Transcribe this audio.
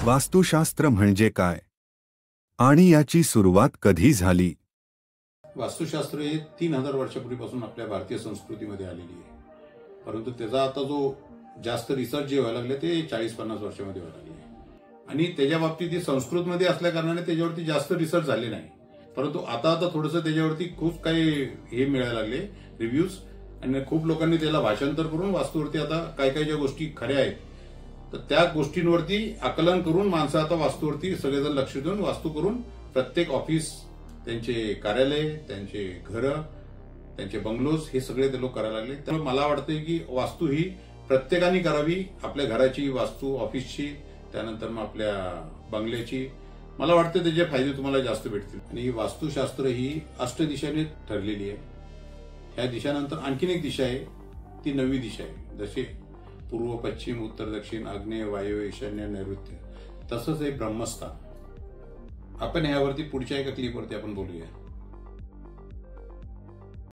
वास्तुशास्त्र म्हणजे काय आणि याची सुरुवात कधी झाली? वास्तुशास्त्र हे 3000 वर्षापूर्वीपासून आपल्या भारतीय संस्कृतीमध्ये आलेली आहे. परंतु त्याचा आता जो जास्त रिसर्च जे व्हायला लागले ते 40-50 वर्षामध्ये व्हायला लागले आणि त्याच्या बाबतीत ती संस्कृतमध्ये असल्या कारणाने त्याच्यावरती जास्त रिसर्च झाले नाही. परंतु आता थोडंसं त्याच्यावरती खूप काही हे मिळायला लागले रिव्ह्यूज आणि खूप लोकांनी त्याला भाषांतर करून वास्तूवरती आता काही काही ज्या गोष्टी खऱ्या आहेत तर त्या गोष्टींवरती आकलन करून माणसं आता वास्तूवरती सगळेजण लक्ष देऊन वास्तू करून प्रत्येक ऑफिस, त्यांचे कार्यालय, त्यांचे घरं, त्यांचे बंगलोज हे सगळे ते लोक करायला लागले. त्यामुळे मला वाटतंय की वास्तू ही प्रत्येकाने करावी. आपल्या घराची वास्तू, ऑफिसची, त्यानंतर मग आपल्या बंगल्याची. मला वाटतं त्याचे फायदे तुम्हाला जास्त भेटतील. आणि वास्तुशास्त्र ही अष्टदिशाने ठरलेली आहे. ह्या दिशानंतर आणखीन एक दिशा आहे, ती 9वी दिशा आहे. जसे पूर्व, पश्चिम, उत्तर, दक्षिण, आग्नेय, वायव्य, ईशान्य, नैऋत्य, तसंच आहे ब्रह्मस्थान. आपण ह्यावरती पुढच्या एका क्लिपवरती आपण बोलूया.